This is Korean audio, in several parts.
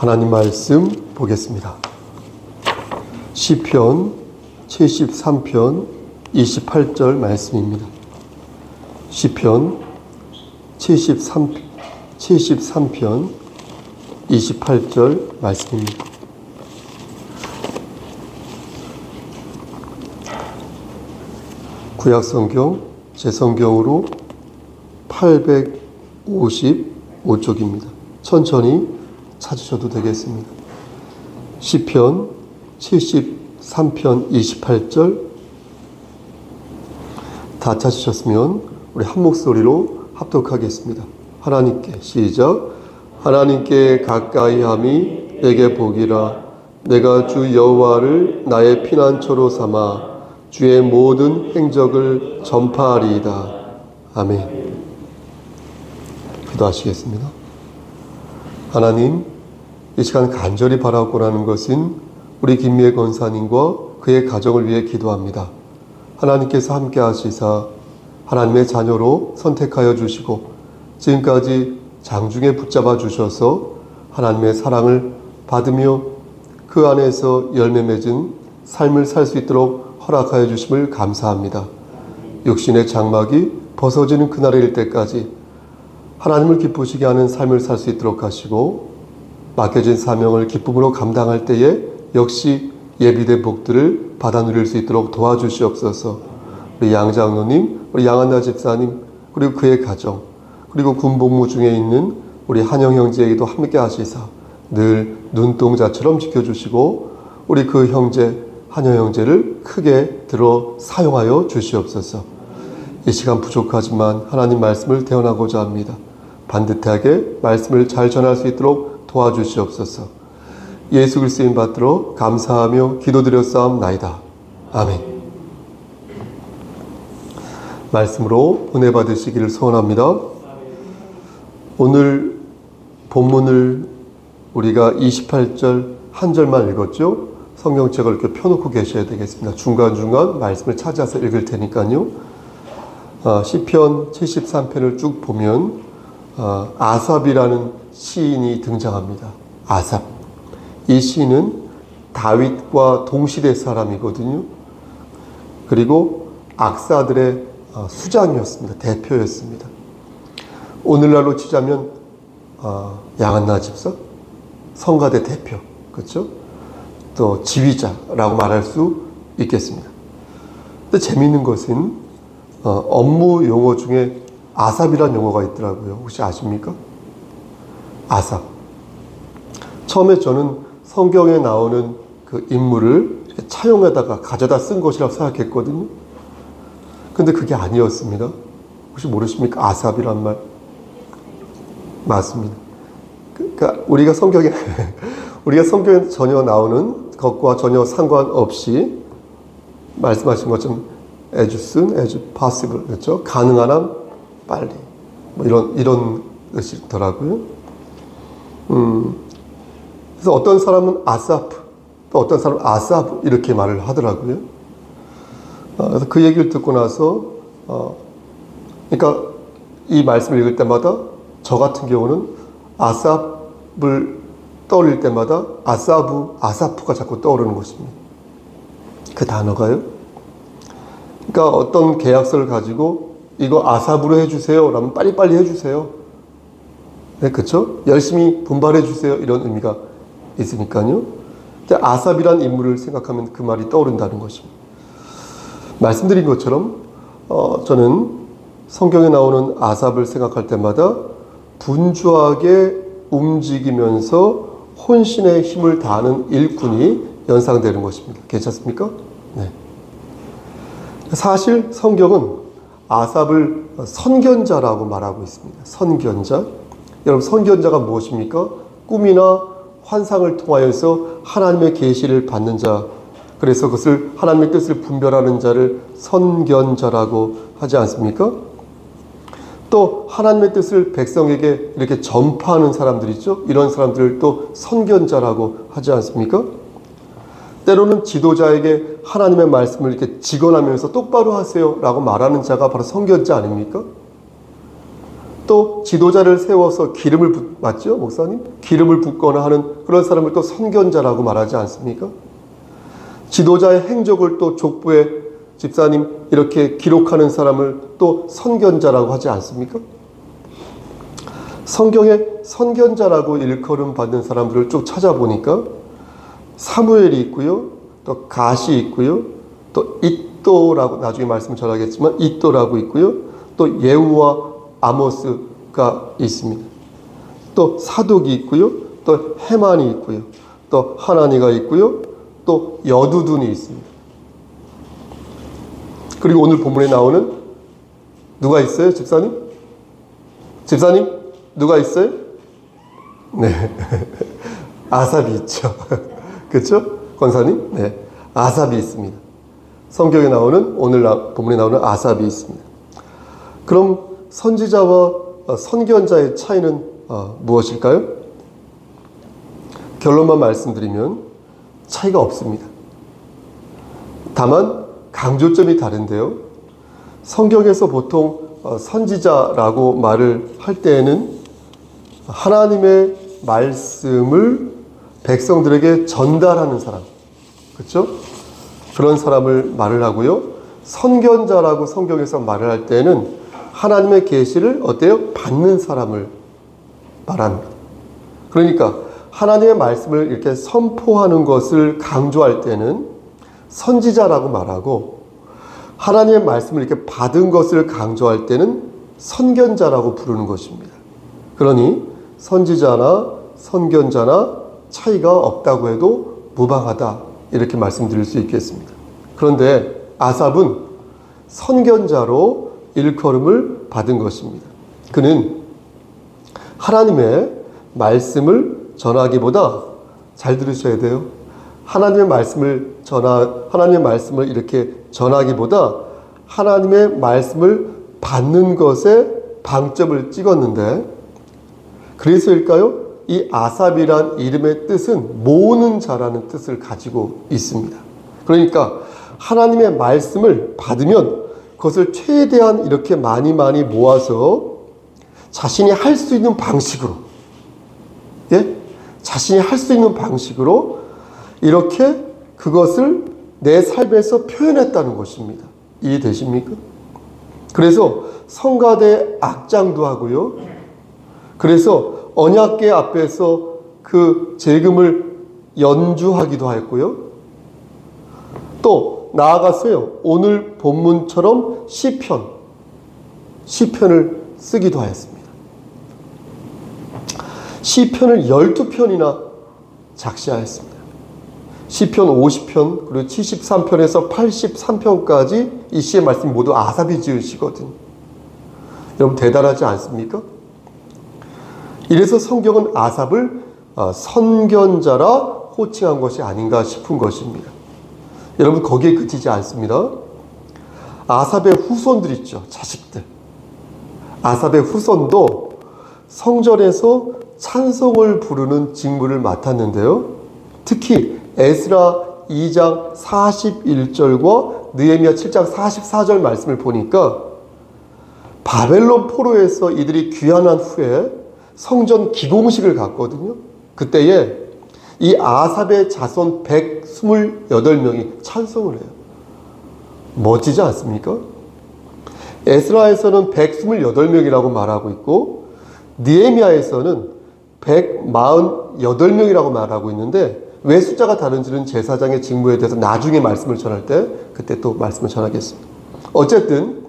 하나님 말씀 보겠습니다. 시편 73편 28절 말씀입니다. 시편 73편 28절 말씀입니다. 구약성경 제 성경으로 855쪽입니다. 천천히 찾으셔도 되겠습니다. 시편 73편 28절 다 찾으셨으면 우리 한 목소리로 합독하겠습니다. 하나님께 시작. 하나님께 가까이함이 내게 복이라. 내가 주 여호와를 나의 피난처로 삼아 주의 모든 행적을 전파하리이다. 아멘. 기도하시겠습니다. 하나님, 이 시간 간절히 바라고 하는 것은 우리 김미애 권사님과 그의 가정을 위해 기도합니다. 하나님께서 함께 하시사 하나님의 자녀로 선택하여 주시고 지금까지 장중에 붙잡아 주셔서 하나님의 사랑을 받으며 그 안에서 열매 맺은 삶을 살 수 있도록 허락하여 주심을 감사합니다. 육신의 장막이 벗어지는 그날일 때까지 하나님을 기쁘시게 하는 삶을 살 수 있도록 하시고 맡겨진 사명을 기쁨으로 감당할 때에 역시 예비된 복들을 받아 누릴 수 있도록 도와주시옵소서. 우리 양장로님, 우리 양한나 집사님, 그리고 그의 가정, 그리고 군복무 중에 있는 우리 한영 형제에게도 함께 하시사 늘 눈동자처럼 지켜주시고 우리 그 형제, 한영 형제를 크게 들어 사용하여 주시옵소서. 이 시간 부족하지만 하나님 말씀을 대언하고자 합니다. 반듯하게 말씀을 잘 전할 수 있도록 도와주시옵소서. 예수 그리스도인 받들어 감사하며 기도드렸사옵나이다. 아멘. 말씀으로 은혜 받으시기를 소원합니다. 오늘 본문을 우리가 28절 한 절만 읽었죠. 성경책을 이렇게 펴놓고 계셔야 되겠습니다. 중간중간 말씀을 찾아서 읽을 테니까요. 시편 73편을 쭉 보면 아삽이라는 시인이 등장합니다. 아삽. 이 시인은 다윗과 동시대 사람이거든요. 그리고 악사들의 수장이었습니다. 대표였습니다. 오늘날로 치자면 양한나 집사, 성가대 대표, 그렇죠? 또 지휘자라고 말할 수 있겠습니다. 근데 재미있는 것은 업무 용어 중에 아삽이라는 용어가 있더라고요. 혹시 아십니까? 아삽. 처음에 저는 성경에 나오는 그 인물을 차용에다가 가져다 쓴 것이라고 생각했거든요. 근데 그게 아니었습니다. 혹시 모르십니까? 아삽이란 말. 맞습니다. 그러니까 우리가 성경에 전혀 나오는 것과 전혀 상관없이 말씀하신 것처럼 as soon as possible, 그렇죠? 가능한 한 빨리. 뭐 이런 뜻이더라고요. 그래서 어떤 사람은 아사프, 또 어떤 사람은 아사브 이렇게 말을 하더라고요. 그래서 그 얘기를 듣고 나서, 그러니까 이 말씀을 읽을 때마다 저 같은 경우는 아삽을 떠올릴 때마다 아사프가 자꾸 떠오르는 것입니다. 그 단어가요. 그러니까 어떤 계약서를 가지고 이거 아삽으로 해주세요. 라면 빨리빨리 해주세요. 네, 그렇죠? 열심히 분발해 주세요. 이런 의미가 있으니까요. 근데 아삽이란 인물을 생각하면 그 말이 떠오른다는 것입니다. 말씀드린 것처럼 저는 성경에 나오는 아삽을 생각할 때마다 분주하게 움직이면서 혼신의 힘을 다하는 일꾼이 연상되는 것입니다. 괜찮습니까? 네. 사실 성경은 아삽을 선견자라고 말하고 있습니다. 선견자. 여러분, 선견자가 무엇입니까? 꿈이나 환상을 통하여서 하나님의 계시를 받는 자, 그래서 그것을 하나님의 뜻을 분별하는 자를 선견자라고 하지 않습니까? 또 하나님의 뜻을 백성에게 이렇게 전파하는 사람들 있죠? 이런 사람들을 또 선견자라고 하지 않습니까? 때로는 지도자에게 하나님의 말씀을 이렇게 직언하면서 똑바로 하세요 라고 말하는 자가 바로 선견자 아닙니까? 또 지도자를 세워서 기름을 맞죠? 목사님? 기름을 붓거나 하는 그런 사람을 또 선견자라고 말하지 않습니까? 지도자의 행적을 또 족보에 집사님 이렇게 기록하는 사람을 또 선견자라고 하지 않습니까? 성경에 선견자라고 일컬음 받는 사람들을 쭉 찾아보니까 사무엘이 있고요. 또 갓이 있고요. 또 잇도라고 나중에 말씀 전하겠지만 잇도라고 있고요. 또 예후와 아모스가 있습니다. 또 사독이 있고요. 또 헤만이 있고요. 또 하나니가 있고요. 또 여두둔이 있습니다. 그리고 오늘 본문에 나오는 누가 있어요? 집사님? 집사님? 누가 있어요? 네. 아삽이 있죠. 그렇죠? 권사님? 네. 아삽이 있습니다. 성경에 나오는 오늘 본문에 나오는 아삽이 있습니다. 그럼 선지자와 선견자의 차이는 무엇일까요? 결론만 말씀드리면 차이가 없습니다. 다만 강조점이 다른데요. 성경에서 보통 선지자라고 말을 할 때에는 하나님의 말씀을 백성들에게 전달하는 사람, 그렇죠? 그런 사람을 말을 하고요. 선견자라고 성경에서 말을 할 때는 하나님의 계시를 어때요? 받는 사람을 말합니다. 그러니까 하나님의 말씀을 이렇게 선포하는 것을 강조할 때는 선지자라고 말하고, 하나님의 말씀을 이렇게 받은 것을 강조할 때는 선견자라고 부르는 것입니다. 그러니 선지자나 선견자나 차이가 없다고 해도 무방하다, 이렇게 말씀드릴 수 있겠습니다. 그런데 아삽은 선견자로 일컬음을 받은 것입니다. 그는 하나님의 말씀을 전하기보다, 잘 들으셔야 돼요. 하나님의 말씀을 이렇게 전하기보다 하나님의 말씀을 받는 것에 방점을 찍었는데, 그래서일까요? 이 아삽이란 이름의 뜻은 모으는 자라는 뜻을 가지고 있습니다. 그러니까 하나님의 말씀을 받으면 그것을 최대한 이렇게 많이 모아서 자신이 할 수 있는 방식으로, 자신이 할 수 있는 방식으로 이렇게 그것을 내 삶에서 표현했다는 것입니다. 이해되십니까? 그래서 성가대 악장도 하고요. 그래서 언약궤 앞에서 그 재금을 연주하기도 했고요. 또 나아가서요, 오늘 본문처럼 시편을 쓰기도 하였습니다. 시편을 12편이나 작시하였습니다. 시편 50편, 그리고 73편에서 83편까지 이 시의 말씀이 모두 아삽이 지은 시거든요. 여러분 대단하지 않습니까? 이래서 성경은 아삽을 선견자라 호칭한 것이 아닌가 싶은 것입니다. 여러분 거기에 그치지 않습니다. 아삽의 후손들 있죠. 자식들. 아삽의 후손도 성전에서 찬송을 부르는 직무를 맡았는데요. 특히 에스라 2장 41절과 느헤미야 7장 44절 말씀을 보니까 바벨론 포로에서 이들이 귀환한 후에 성전 기공식을 갖거든요. 그때에 이 아삽의 자손 128명이 찬송을 해요. 멋지지 않습니까? 에스라에서는 128명이라고 말하고 있고 느헤미야에서는 148명이라고 말하고 있는데, 왜 숫자가 다른지는 제사장의 직무에 대해서 나중에 말씀을 전할 때 그때 또 말씀을 전하겠습니다. 어쨌든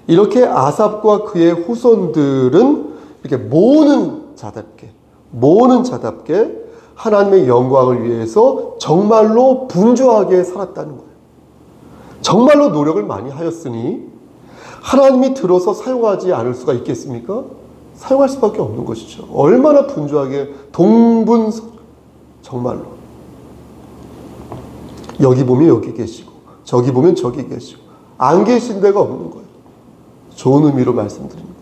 이렇게 아삽과 그의 후손들은 이렇게 모으는 자답게 하나님의 영광을 위해서 정말로 분주하게 살았다는 거예요. 정말로 노력을 많이 하였으니 하나님이 들어서 사용하지 않을 수가 있겠습니까? 사용할 수밖에 없는 것이죠. 얼마나 분주하게 정말로 여기 보면 여기 계시고 저기 보면 저기 계시고 안 계신 데가 없는 거예요. 좋은 의미로 말씀드립니다.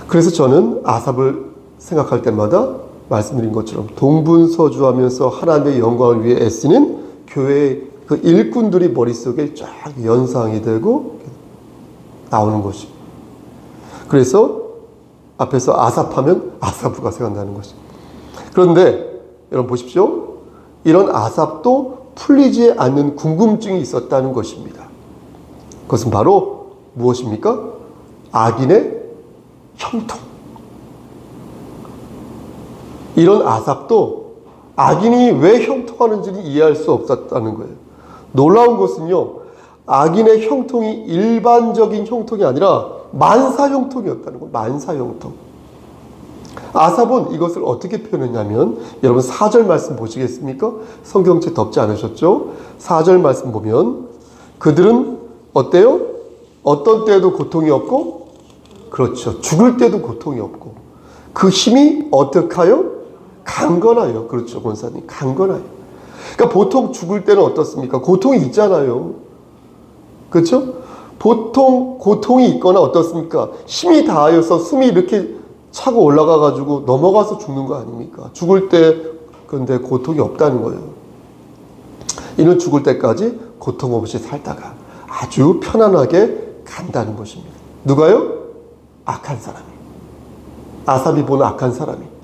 그래서 저는 아삽을 생각할 때마다 말씀드린 것처럼 동분서주하면서 하나님의 영광을 위해 애쓰는 교회의 그 일꾼들이 머릿속에 쫙 연상이 되고 나오는 것입니다. 그래서 앞에서 아삽하면 아사부가 생각나는 것입니다. 그런데 여러분 보십시오. 이런 아삽도 풀리지 않는 궁금증이 있었다는 것입니다. 그것은 바로 무엇입니까? 악인의 형통. 이런 아삽도 악인이 왜 형통하는지를 이해할 수 없었다는 거예요. 놀라운 것은요, 악인의 형통이 일반적인 형통이 아니라 만사 형통이었다는 거예요. 만사 형통. 아삽은 이것을 어떻게 표현했냐면, 여러분 4절 말씀 보시겠습니까? 성경책 덮지 않으셨죠? 4절 말씀 보면 그들은 어때요? 어떤 때에도 고통이 없고, 그렇죠, 죽을 때도 고통이 없고, 그 힘이 어떡하여? 강건하여. 그렇죠, 권사님, 강건하여. 그러니까 보통 죽을 때는 어떻습니까? 고통이 있잖아요. 그렇죠? 보통 고통이 있거나 어떻습니까? 힘이 다하여서 숨이 이렇게 차고 올라가가지고 넘어가서 죽는 거 아닙니까? 죽을 때 그런데 고통이 없다는 거예요. 이는 죽을 때까지 고통 없이 살다가 아주 편안하게 간다는 것입니다. 누가요? 악한 사람이. 아삽이 본 악한 사람이.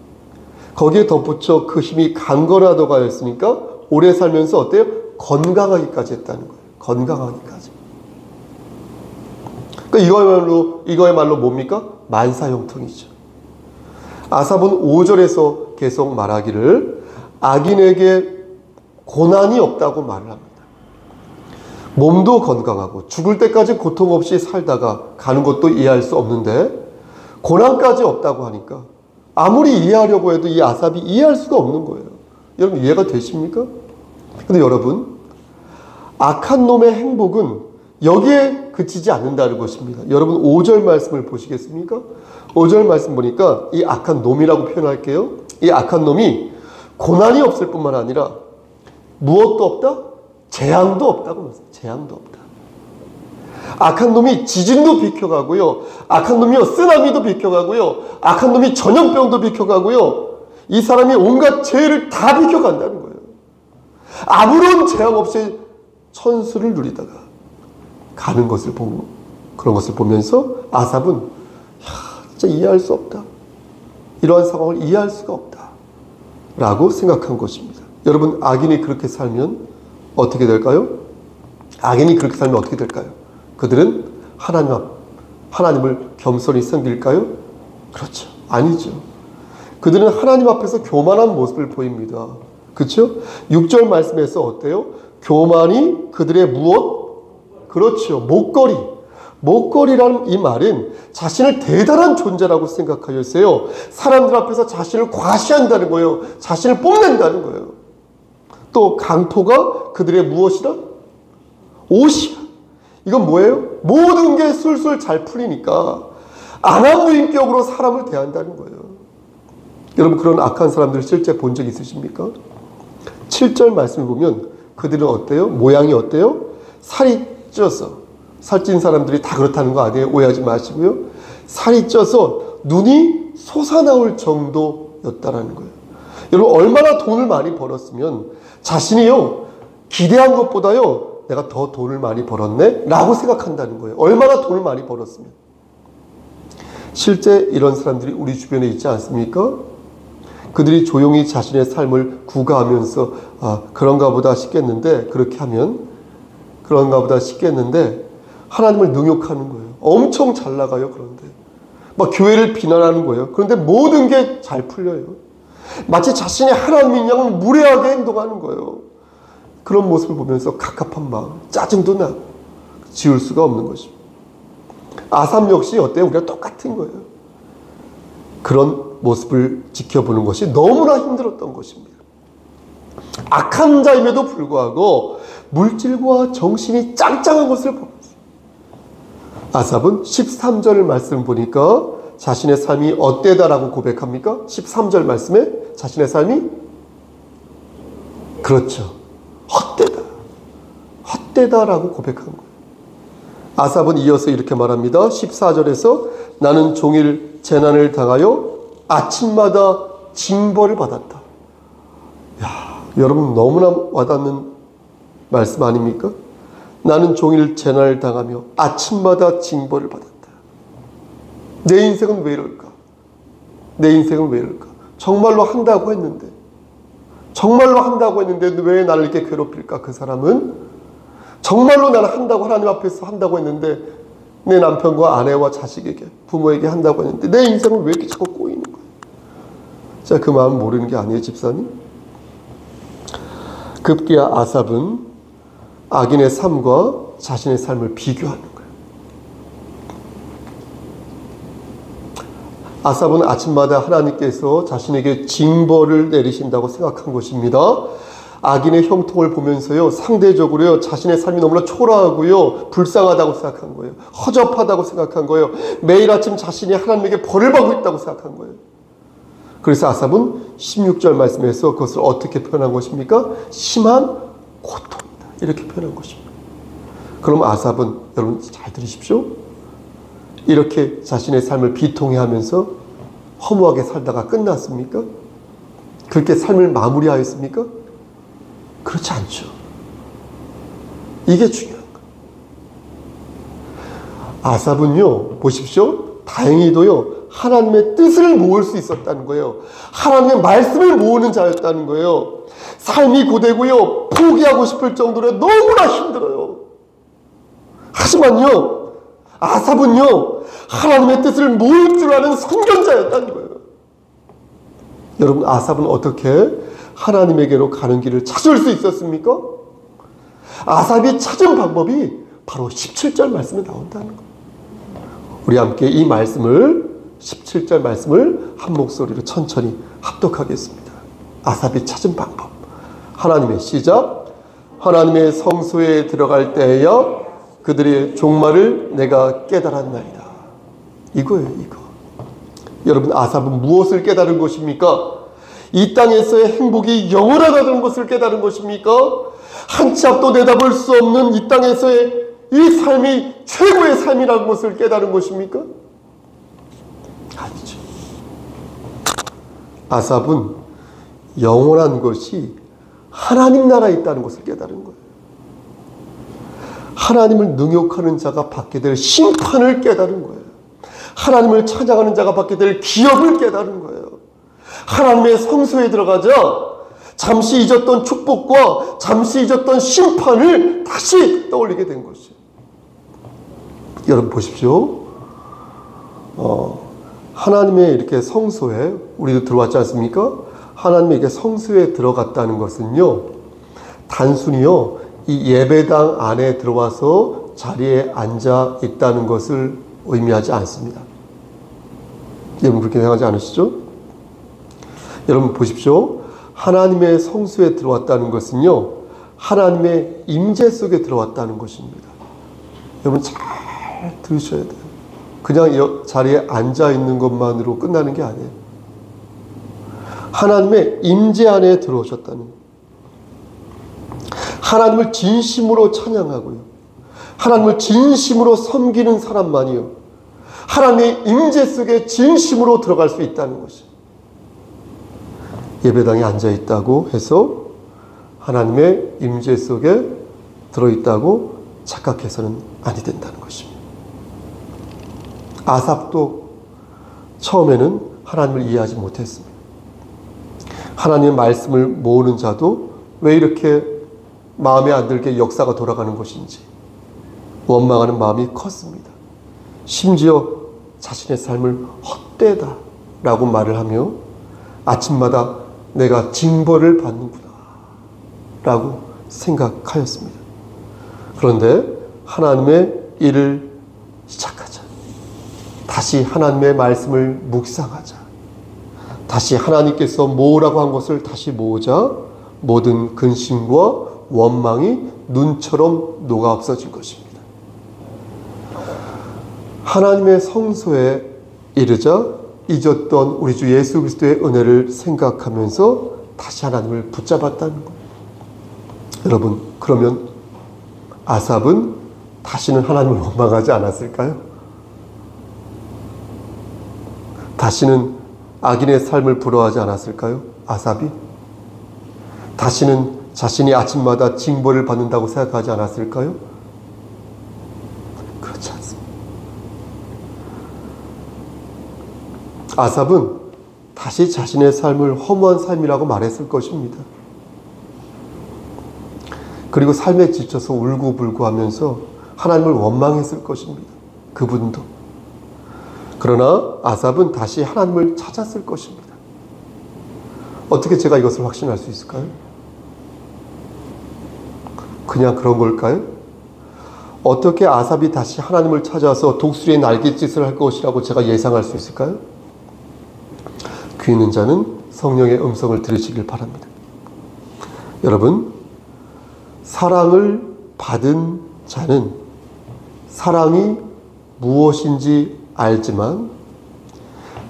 거기에 덧붙여 그 힘이 강건하다고 하였으니까 오래 살면서 어때요? 건강하기까지 했다는 거예요. 건강하기까지. 그러니까 이거야말로 뭡니까? 만사형통이죠. 아삽은 5절에서 계속 말하기를 악인에게 고난이 없다고 말을 합니다. 몸도 건강하고 죽을 때까지 고통 없이 살다가 가는 것도 이해할 수 없는데 고난까지 없다고 하니까 아무리 이해하려고 해도 이 아삽이 이해할 수가 없는 거예요. 여러분 이해가 되십니까? 근데 여러분, 악한 놈의 행복은 여기에 그치지 않는다는 것입니다. 여러분 5절 말씀을 보시겠습니까? 5절 말씀 보니까 이 악한 놈이라고 표현할게요. 이 악한 놈이 고난이 없을 뿐만 아니라 무엇도 없다? 재앙도 없다고 말씀합니다. 재앙도 없다. 악한 놈이 지진도 비켜가고요. 악한 놈이 쓰나미도 비켜가고요. 악한 놈이 전염병도 비켜가고요. 이 사람이 온갖 죄를 다 비켜간다는 거예요. 아무런 재앙 없이 천수를 누리다가 가는 것을 보고, 그런 것을 보면서 아삽은 진짜 이해할 수 없다. 이러한 상황을 이해할 수가 없다. 라고 생각한 것입니다. 여러분, 악인이 그렇게 살면 어떻게 될까요? 악인이 그렇게 살면 어떻게 될까요? 그들은 하나님을 겸손히 섬길까요? 그렇죠. 아니죠. 그들은 하나님 앞에서 교만한 모습을 보입니다. 그렇죠? 6절 말씀에서 어때요? 교만이 그들의 무엇? 그렇죠. 목걸이. 목걸이라는 이 말은 자신을 대단한 존재라고 생각하였어요. 사람들 앞에서 자신을 과시한다는 거예요. 자신을 뽐낸다는 거예요. 또 강포가 그들의 무엇이라? 옷이야. 이건 뭐예요? 모든 게 술술 잘 풀리니까 안하무인격으로 사람을 대한다는 거예요. 여러분, 그런 악한 사람들 실제 본 적 있으십니까? 7절 말씀을 보면 그들은 어때요? 모양이 어때요? 살이 쪄서, 살찐 사람들이 다 그렇다는 거 아니에요? 오해하지 마시고요. 살이 쪄서 눈이 솟아나올 정도였다라는 거예요. 여러분, 얼마나 돈을 많이 벌었으면 자신이요, 기대한 것보다요, 내가 더 돈을 많이 벌었네? 라고 생각한다는 거예요. 얼마나 돈을 많이 벌었으면. 실제 이런 사람들이 우리 주변에 있지 않습니까? 그들이 조용히 자신의 삶을 구가하면서 그런가 보다 싶겠는데, 그렇게 하면 그런가 보다 싶겠는데 하나님을 능욕하는 거예요. 엄청 잘 나가요. 그런데 막 교회를 비난하는 거예요. 그런데 모든 게 잘 풀려요. 마치 자신이 하나님인 양 무례하게 행동하는 거예요. 그런 모습을 보면서 갑갑한 마음, 짜증도 나고 지울 수가 없는 것입니다. 아삽 역시 어때요? 우리가 똑같은 거예요. 그런 모습을 지켜보는 것이 너무나 힘들었던 것입니다. 악한 자임에도 불구하고 물질과 정신이 짱짱한 것을 보면서 아삽은 13절 말씀 보니까 자신의 삶이 어때다라고 고백합니까? 13절 말씀에 자신의 삶이, 그렇죠, 헛되다. 헛되다라고 고백한 거예요. 아삽은 이어서 이렇게 말합니다. 14절에서 나는 종일 재난을 당하여 아침마다 징벌을 받았다. 여러분, 너무나 와닿는 말씀 아닙니까? 나는 종일 재난을 당하며 아침마다 징벌을 받았다. 내 인생은 왜 이럴까? 내 인생은 왜 이럴까? 정말로 한다고 했는데 왜 나를 이렇게 괴롭힐까? 그 사람은 정말로 나는 한다고, 하나님 앞에서 한다고 했는데 내 남편과 아내와 자식에게, 부모에게 한다고 했는데 내 인생은 왜 이렇게 자꾸 꼬이는 거예요? 자, 그 마음 모르는 게 아니에요, 집사님? 급기야 아삽은 악인의 삶과 자신의 삶을 비교하는 거예요. 아삽은 아침마다 하나님께서 자신에게 징벌을 내리신다고 생각한 것입니다. 악인의 형통을 보면서요, 상대적으로요, 자신의 삶이 너무나 초라하고요, 불쌍하다고 생각한 거예요. 허접하다고 생각한 거예요. 매일 아침 자신이 하나님에게 벌을 받고 있다고 생각한 거예요. 그래서 아삽은 16절 말씀에서 그것을 어떻게 표현한 것입니까? 심한 고통이다, 이렇게 표현한 것입니다. 그럼 아삽은, 여러분 잘 들으십시오, 이렇게 자신의 삶을 비통해하면서 허무하게 살다가 끝났습니까? 그렇게 삶을 마무리하였습니까? 그렇지 않죠. 이게 중요한 거예요. 아삽은요, 보십시오, 다행히도요, 하나님의 뜻을 모을 수 있었다는 거예요. 하나님의 말씀을 모으는 자였다는 거예요. 삶이 고되고요, 포기하고 싶을 정도로 너무나 힘들어요. 하지만요, 아삽은요, 하나님의 뜻을 모을 줄 아는 선견자였다는 거예요. 여러분, 아삽은 어떻게 하나님에게로 가는 길을 찾을 수 있었습니까? 아삽이 찾은 방법이 바로 17절 말씀에 나온다는 거예요. 우리 함께 이 말씀을, 17절 말씀을 한 목소리로 천천히 합독하겠습니다. 아삽이 찾은 방법. 하나님의 시작. 하나님의 성소에 들어갈 때에야 그들의 종말을 내가 깨달았나이다. 이거예요, 이거. 여러분, 아삽은 무엇을 깨달은 것입니까? 이 땅에서의 행복이 영원하다는 것을 깨달은 것입니까? 한 치 앞도 내다볼 수 없는 이 땅에서의 이 삶이 최고의 삶이라는 것을 깨달은 것입니까? 아니죠. 아삽은 영원한 것이 하나님 나라에 있다는 것을 깨달은 거예요. 하나님을 능욕하는 자가 받게 될 심판을 깨달은 거예요. 하나님을 찾아가는 자가 받게 될 기업을 깨달은 거예요. 하나님의 성소에 들어가자 잠시 잊었던 축복과 잠시 잊었던 심판을 다시 떠올리게 된 것이에요. 여러분 보십시오. 하나님의 이렇게 성소에 우리도 들어왔지 않습니까? 하나님의 이렇게 성소에 들어갔다는 것은요, 단순히요, 이 예배당 안에 들어와서 자리에 앉아 있다는 것을 의미하지 않습니다. 여러분 그렇게 생각하지 않으시죠? 여러분 보십시오. 하나님의 성소에 들어왔다는 것은요, 하나님의 임재 속에 들어왔다는 것입니다. 여러분 잘 들으셔야 돼요. 그냥 자리에 앉아 있는 것만으로 끝나는 게 아니에요. 하나님의 임재 안에 들어오셨다는 거예요. 하나님을 진심으로 찬양하고요, 하나님을 진심으로 섬기는 사람만이요, 하나님의 임재 속에 진심으로 들어갈 수 있다는 것이에요. 예배당에 앉아있다고 해서 하나님의 임재 속에 들어있다고 착각해서는 아니 된다는 것입니다. 아삽도 처음에는 하나님을 이해하지 못했습니다. 하나님의 말씀을 모으는 자도 왜 이렇게 마음에 안 들게 역사가 돌아가는 것인지 원망하는 마음이 컸습니다. 심지어 자신의 삶을 헛되다 라고 말을 하며 아침마다 내가 징벌을 받는구나 라고 생각하였습니다. 그런데 하나님의 일을 시작하자, 다시 하나님의 말씀을 묵상하자, 다시 하나님께서 모으라고 한 것을 다시 모으자 모든 근심과 원망이 눈처럼 녹아 없어진 것입니다. 하나님의 성소에 이르자 잊었던 우리 주 예수 그리스도의 은혜를 생각하면서 다시 하나님을 붙잡았다는 거예요. 여러분, 그러면 아삽은 다시는 하나님을 원망하지 않았을까요? 다시는 악인의 삶을 부러워하지 않았을까요? 아삽이? 다시는 자신이 아침마다 징벌을 받는다고 생각하지 않았을까요? 그렇지 않습니다. 아삽은 다시 자신의 삶을 허무한 삶이라고 말했을 것입니다. 그리고 삶에 지쳐서 울고불고 하면서 하나님을 원망했을 것입니다. 그분도. 그러나 아삽은 다시 하나님을 찾았을 것입니다. 어떻게 제가 이것을 확신할 수 있을까요? 그냥 그런 걸까요? 어떻게 아삽이 다시 하나님을 찾아서 독수리의 날갯짓을 할 것이라고 제가 예상할 수 있을까요? 귀 있는 자는 성령의 음성을 들으시길 바랍니다. 여러분, 사랑을 받은 자는 사랑이 무엇인지 알지만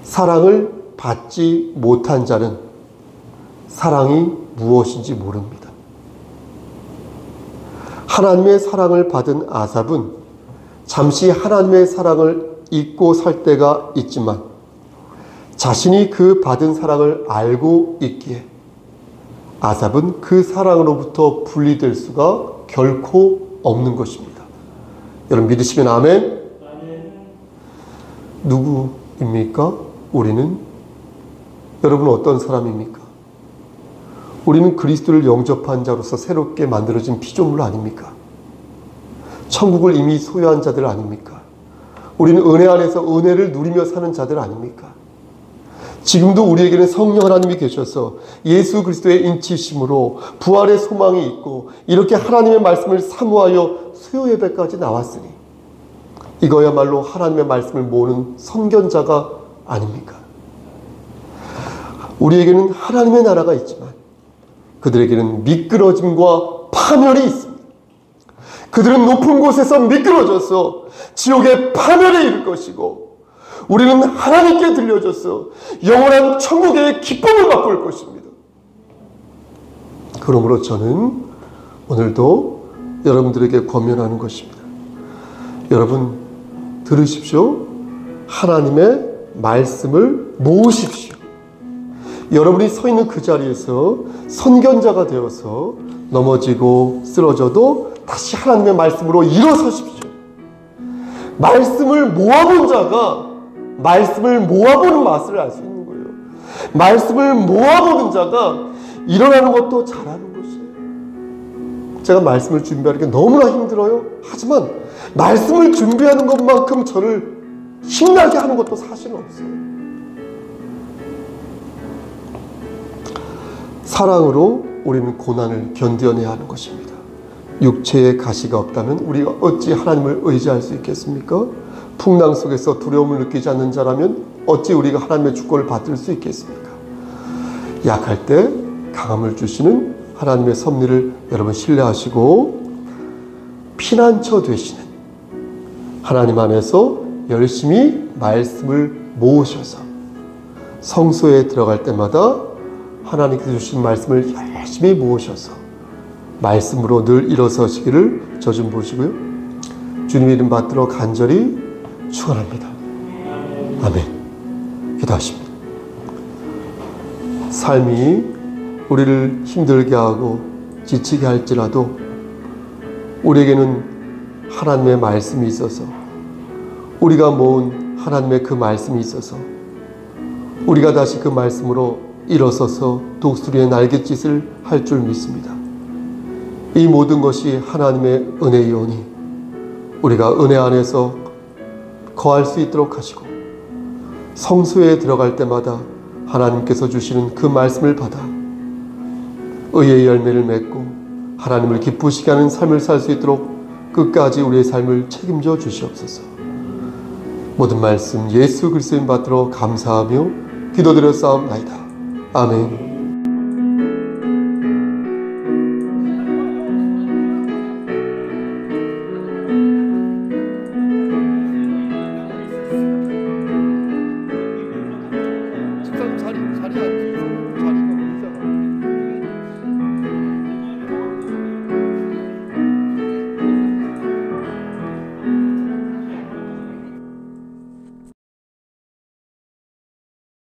사랑을 받지 못한 자는 사랑이 무엇인지 모릅니다. 하나님의 사랑을 받은 아삽은 잠시 하나님의 사랑을 잊고 살 때가 있지만 자신이 그 받은 사랑을 알고 있기에 아삽은 그 사랑으로부터 분리될 수가 결코 없는 것입니다. 여러분 믿으시면 아멘? 누구입니까? 우리는? 여러분은 어떤 사람입니까? 우리는 그리스도를 영접한 자로서 새롭게 만들어진 피조물 아닙니까? 천국을 이미 소유한 자들 아닙니까? 우리는 은혜 안에서 은혜를 누리며 사는 자들 아닙니까? 지금도 우리에게는 성령 하나님이 계셔서 예수 그리스도의 인치심으로 부활의 소망이 있고 이렇게 하나님의 말씀을 사모하여 수요 예배까지 나왔으니 이거야말로 하나님의 말씀을 모으는 선견자가 아닙니까? 우리에게는 하나님의 나라가 있지만 그들에게는 미끄러짐과 파멸이 있습니다. 그들은 높은 곳에서 미끄러져서 지옥의 파멸에 이를 것이고 우리는 하나님께 들려져서 영원한 천국의 기쁨을 맛볼 것입니다. 그러므로 저는 오늘도 여러분들에게 권면하는 것입니다. 여러분 들으십시오. 하나님의 말씀을 모으십시오. 여러분이 서 있는 그 자리에서 선견자가 되어서 넘어지고 쓰러져도 다시 하나님의 말씀으로 일어서십시오. 말씀을 모아본 자가 말씀을 모아보는 맛을 알 수 있는 거예요. 말씀을 모아보는 자가 일어나는 것도 잘하는 것이에요. 제가 말씀을 준비하는 게 너무나 힘들어요. 하지만 말씀을 준비하는 것만큼 저를 신나게 하는 것도 사실은 없어요. 사랑으로 우리는 고난을 견뎌내야 하는 것입니다. 육체의 가시가 없다면 우리가 어찌 하나님을 의지할 수 있겠습니까? 풍랑 속에서 두려움을 느끼지 않는 자라면 어찌 우리가 하나님의 주권을 받을 수 있겠습니까? 약할 때 강함을 주시는 하나님의 섭리를 여러분 신뢰하시고 피난처 되시는 하나님 안에서 열심히 말씀을 모으셔서 성소에 들어갈 때마다 하나님께서 주신 말씀을 열심히 모으셔서 말씀으로 늘 일어서시기를 저 좀 보시고요. 주님 이름 받들어 간절히 축원합니다. 아멘. 기도하십니다. 삶이 우리를 힘들게 하고 지치게 할지라도 우리에게는 하나님의 말씀이 있어서 우리가 모은 하나님의 그 말씀이 있어서 우리가 다시 그 말씀으로 일어서서 독수리의 날갯짓을 할 줄 믿습니다. 이 모든 것이 하나님의 은혜이오니 우리가 은혜 안에서 거할 수 있도록 하시고 성소에 들어갈 때마다 하나님께서 주시는 그 말씀을 받아 의의 열매를 맺고 하나님을 기쁘시게 하는 삶을 살 수 있도록 끝까지 우리의 삶을 책임져 주시옵소서. 모든 말씀 예수 그리스도인 받들어 감사하며 기도드려 싸움나이다. 아멘.